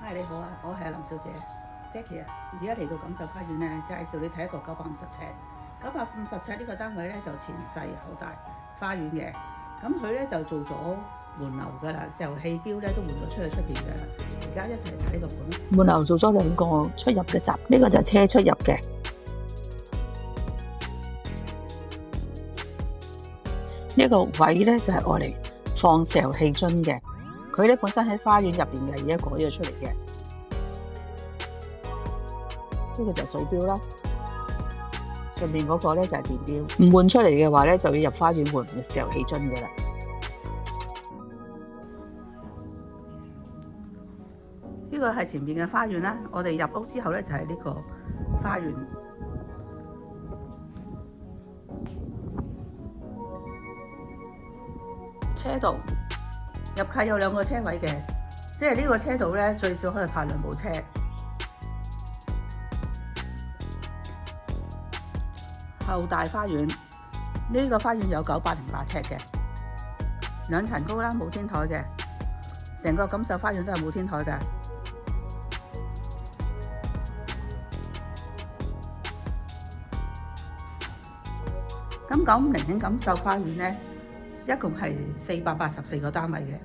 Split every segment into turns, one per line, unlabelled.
嗨，你好啊，我係林小姐 Jackie 啊。而家嚟到錦繡花園咧，介紹你睇一個950尺。950尺呢個單位咧就前細後大花園嘅，咁佢咧就做咗門樓噶啦，石油氣標咧都換咗出去出邊噶啦。而家一齊嚟睇呢個盤。
門樓做咗2個出入嘅閘，呢個就係車出入嘅。呢個位咧就係愛嚟放石油氣樽嘅。佢咧本身喺花園入邊嘅，而家改咗出嚟嘅。呢個就係水標啦，上面嗰個咧就係電標。唔換出嚟嘅話咧，就要入花園換石油氣樽嘅啦。
呢個係前面嘅花園啦，我哋入屋之後咧就係呢個花園。車道入契有2個車位嘅，即係呢個車道咧最少可以泊2部車。後大花園呢個花園有908尺嘅，2層高啦，冇天台嘅，成個錦繡花園都係冇天台嘅。咁950興錦繡花園咧，一共係484個單位嘅，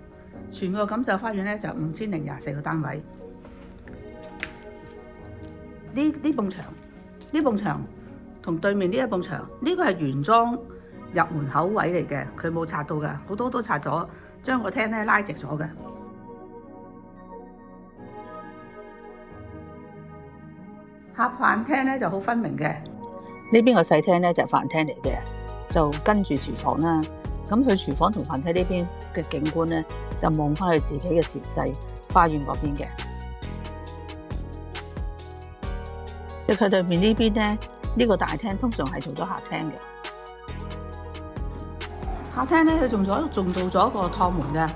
全個錦繡花園咧就5024個單位。呢埲牆同對面呢一埲牆，呢個係原裝入門口位嚟嘅，佢冇拆到㗎，好多都拆咗，將個廳咧拉直咗嘅。客飯廳咧就好分明嘅。
呢邊個細廳咧就係飯廳嚟嘅，就跟住廚房啦。咁佢廚房同飯廳呢邊嘅景觀咧，就望翻去自己嘅前世花園嗰邊嘅。佢對面呢邊咧，呢個大廳通常係做咗客廳嘅。
客廳咧，佢仲做咗一個趟門嘅。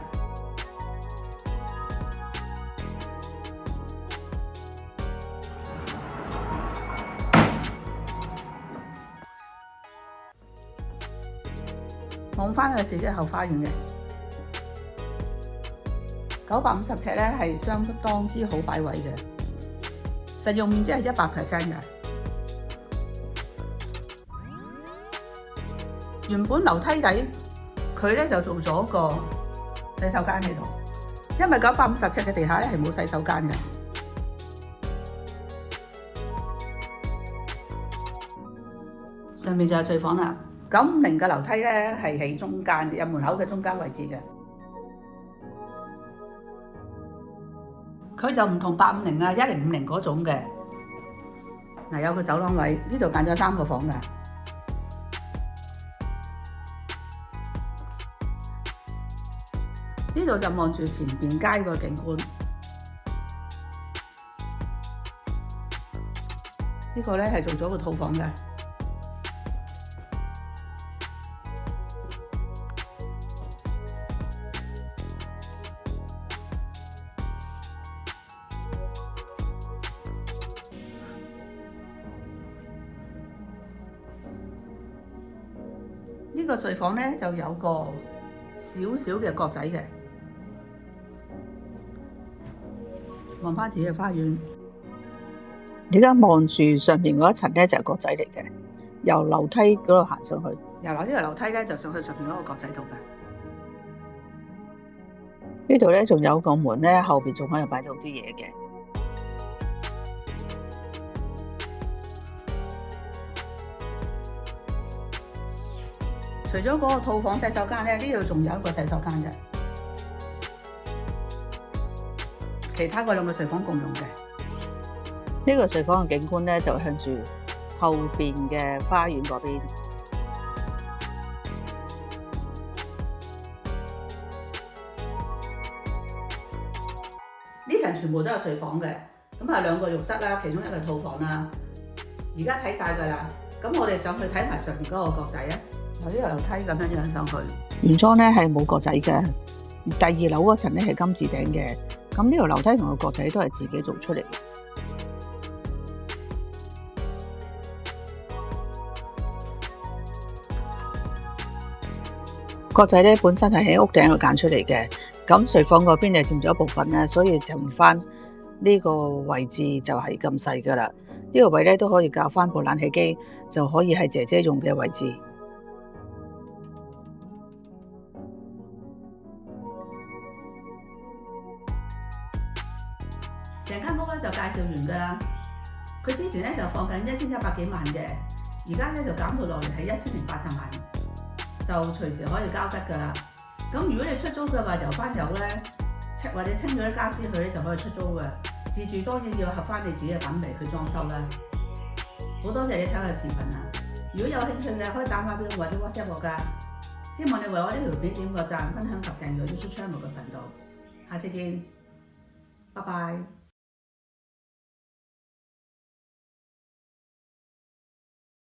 望翻去自己後花園嘅950尺咧，係相當之好擺位嘅，實用面積係100% 嘅。原本樓梯底佢咧就做咗個洗手間喺度，因為950尺嘅地下咧係冇洗手間嘅。上面就係睡房啦。950嘅樓梯咧係喺中間入門口嘅中間位置嘅，佢就唔同850啊、1050嗰種嘅。嗱，有個走廊位，呢度間咗3個房㗎。呢度就望住前邊街個景觀。呢個咧係做咗個套房嘅。呢個睡房咧就有個少少嘅角仔嘅，望翻自己嘅花園。
而家望住上面嗰一層咧就係角仔嚟嘅，由樓梯嗰度行上去。
由呢個樓梯咧就上去上面嗰個角仔度嘅。
呢度咧仲有個門咧，後邊仲可以擺到啲嘢嘅。
除咗嗰個套房洗手間咧，呢度仲有一個洗手間嘅，其他嗰2個睡房共用嘅。
呢個睡房嘅景觀咧就向住後邊嘅花園嗰邊。
呢層全部都有睡房嘅，咁2個浴室啦，其中1個套房啦。而家睇晒㗎啦，咁我哋上去睇埋上面嗰個角仔啊！由呢個樓梯咁樣上去。
原裝咧係冇角仔嘅，第2樓嗰層咧係金字頂嘅。咁呢條樓梯同個角仔都係自己做出嚟嘅。角仔咧本身係喺屋頂度揀出嚟嘅，咁睡房嗰邊就佔咗一部分啦，所以就唔翻呢個位置就係咁細㗎啦。呢個位咧都可以校翻部冷氣機，就可以係姐姐用嘅位置。
成間屋咧就介紹完㗎啦。佢之前咧就放緊1100幾萬嘅，而家咧就減到落嚟係1080萬，就隨時可以交得㗎啦。咁如果你出租嘅話，油翻油咧，或者清咗啲家私佢咧就可以出租嘅。自住當然要合翻你自己嘅品味去裝修啦。好多謝你睇我嘅視頻啊！如果有興趣嘅，可以打電話俾我或者 WhatsApp 我㗎。希望你為我呢條片點個讚、分享及訂閱 YouTube Channel 嘅頻道。下次見，拜拜。